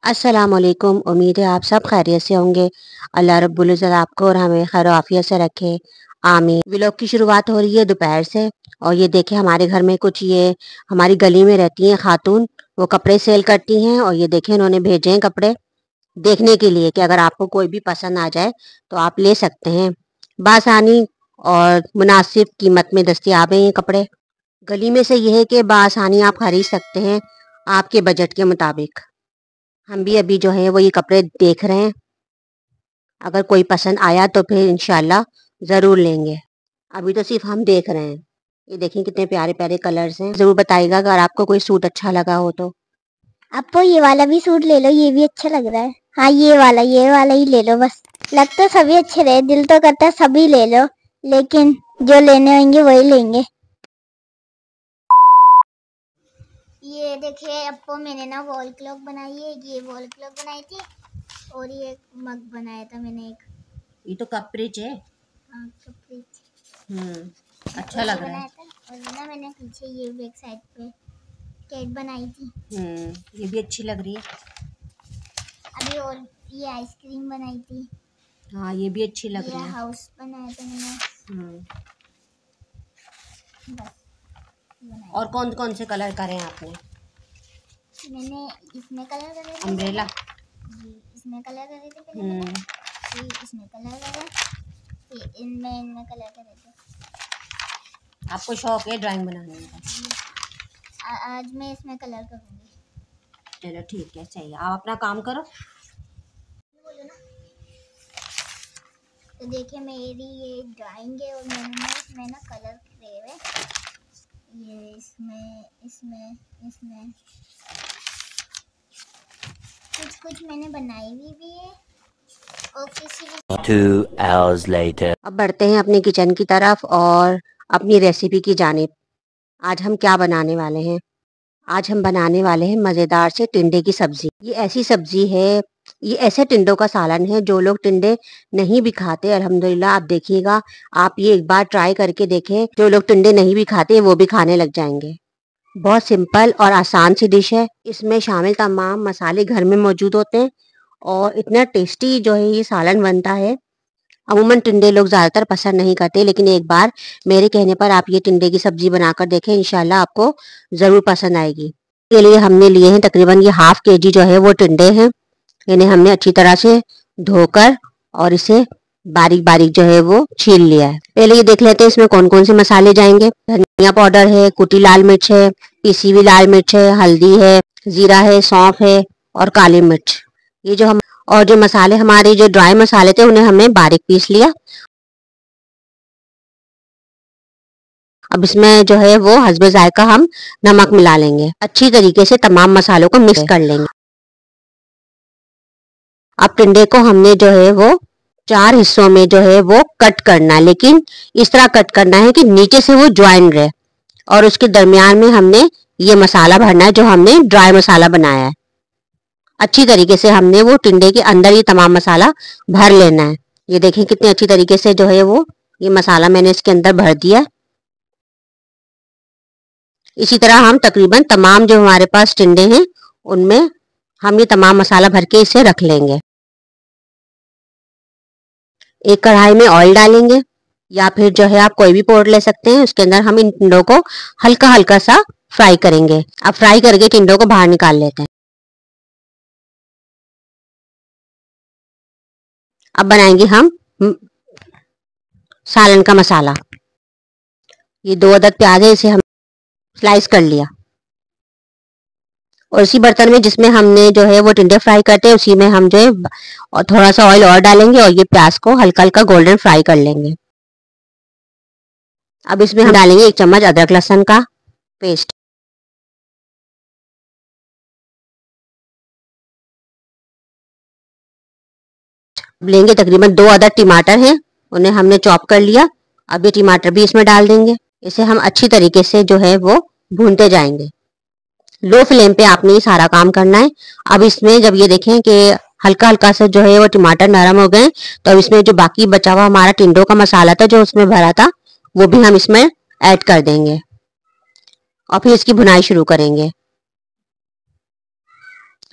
अस्सलाम वालेकुम। उम्मीद है आप सब खैरियत से होंगे। अल्लाह रब्बुल इज़्ज़त आपको और हमें खैर आफियत से रखे, आमीन। व्लॉग की शुरुआत हो रही है दोपहर से। और ये देखें, हमारे घर में कुछ ये हमारी गली में रहती हैं खातून, वो कपड़े सेल करती हैं। और ये देखें, उन्होंने भेजे हैं कपड़े देखने के लिए कि अगर आपको कोई भी पसंद आ जाए तो आप ले सकते हैं। बासानी और मुनासिब कीमत में दस्तियाब हैं ये कपड़े। गली में से यह है कि बासानी आप खरीद सकते हैं आपके बजट के मुताबिक। हम भी अभी जो है वो ये कपड़े देख रहे हैं, अगर कोई पसंद आया तो फिर इंशाल्लाह ज़रूर लेंगे। अभी तो सिर्फ हम देख रहे हैं। ये देखें कितने प्यारे प्यारे कलर्स हैं। ज़रूर बताइएगा अगर आपको कोई सूट अच्छा लगा हो तो। आपको ये वाला भी सूट ले लो, ये भी अच्छा लग रहा है। हाँ, ये वाला ही ले लो बस। लग तो सभी अच्छे रहे, दिल तो करता है सभी ले लो, लेकिन जो लेने होंगे वही लेंगे। ये देखिए, आपको मैंने ना वॉल क्लॉक बनाई है। ये वॉल क्लॉक बनाई थी और ये मग बनाया था मैंने एक। ये तो कप फ्रिज है। हाँ, कप अच्छा लग रहा है। और ना मैंने पीछे ये बैक साइड पे केक बनाई थी। ये भी अच्छी लग रही है। अभी और ये आइसक्रीम बनाई थी। हाँ, ये भी अच्छी लग रही है। हाउस बनाया था मैंने। बस और कौन कौन से कलर करे आपने? मैंने इसमें कलर करे थे, अम्ब्रेला। इसमें कलर करे थे पहले, फिर इसमें कलर करे, फिर इनमें कलर करे थे। आपको शौक है ड्राइंग बनाने का? आज मैं इसमें कलर करूँगी। चलो ठीक है, सही है। आप अपना काम करो। तो देखिए, मेरी ये ड्राइंग है और मैंने इसमें ना कलर करे हुए। ये इसमें कुछ मैंने बनाई भी है। और किसी 2 hours later. अब बढ़ते हैं अपनी किचन की तरफ और अपनी रेसिपी की जानिब। आज हम क्या बनाने वाले हैं? आज हम बनाने वाले हैं मज़ेदार से टिंडे की सब्ज़ी। ये ऐसी सब्ज़ी है, ये ऐसे टिंडों का सालन है जो लोग टिंडे नहीं भी खाते। अल्हम्दुलिल्लाह, आप देखिएगा, आप ये एक बार ट्राई करके देखें, जो लोग टिंडे नहीं भी खाते वो भी खाने लग जाएंगे। बहुत सिंपल और आसान सी डिश है। इसमें शामिल तमाम मसाले घर में मौजूद होते हैं और इतना टेस्टी जो है ये सालन बनता है। अमूमन टिंडे लोग ज़्यादातर पसंद नहीं करते, लेकिन एक बार मेरे कहने पर आप ये टिंडे की सब्ज़ी बनाकर देखें, इंशाल्लाह आपको ज़रूर पसंद आएगी। के लिए हमने लिए हैं तकरीबन ये ½ kg जो है वो टिंडे हैं। इन्हें हमने अच्छी तरह से धोकर और इसे बारीक बारीक जो है वो छील लिया है। पहले ये देख लेते हैं इसमें कौन कौन से मसाले जाएंगे। धनिया पाउडर है, कुटी लाल मिर्च है, पिसी हुई लाल मिर्च है, हल्दी है, जीरा है, सौंफ है और काली मिर्च। ये जो हम और जो मसाले हमारे जो ड्राई मसाले थे उन्हें हमने बारीक पीस लिया। अब इसमें जो है वो हस्बे जायका हम नमक मिला लेंगे। अच्छी तरीके से तमाम मसालों को मिक्स कर लेंगे। अब टिंडे को हमने जो है वो 4 हिस्सों में जो है वो कट करना है, लेकिन इस तरह कट करना है कि नीचे से वो ज्वाइन रहे और उसके दरमियान में हमने ये मसाला भरना है जो हमने ड्राई मसाला बनाया है। अच्छी तरीके से हमने वो टिंडे के अंदर ये तमाम मसाला भर लेना है। ये देखें कितने अच्छी तरीके से जो है वो ये मसाला मैंने इसके अंदर भर दिया। इसी तरह हम तकरीबन तमाम जो हमारे पास टिंडे हैं उनमें हम ये तमाम मसाला भर के इसे रख लेंगे। एक कढ़ाई में ऑयल डालेंगे या फिर जो है आप कोई भी पोट ले सकते हैं। उसके अंदर हम इन टिंडों को हल्का हल्का सा फ्राई करेंगे। अब फ्राई करके टिंडों को बाहर निकाल लेते हैं। अब बनाएंगे हम सालन का मसाला। ये 2 अदद प्याज है, इसे हम स्लाइस कर लिया और इसी बर्तन में जिसमें हमने जो है वो टिंडे फ्राई करते हैं उसी में हम जो है और थोड़ा सा ऑयल और डालेंगे और ये प्याज को हल्का हल्का गोल्डन फ्राई कर लेंगे। अब इसमें हम डालेंगे 1 चम्मच अदरक लहसुन का पेस्ट। लेंगे तकरीबन 2 अदद टमाटर हैं, उन्हें हमने चॉप कर लिया। अब ये टमाटर भी इसमें डाल देंगे। इसे हम अच्छी तरीके से जो है वो भूनते जाएंगे। लो फ्लेम पे आपने ये सारा काम करना है। अब इसमें जब ये देखें कि हल्का हल्का से जो है वो टमाटर नरम हो गए, तो अब इसमें जो बाकी बचा हुआ हमारा टिंडों का मसाला था जो उसमें भरा था वो भी हम इसमें ऐड कर देंगे और फिर इसकी भुनाई शुरू करेंगे।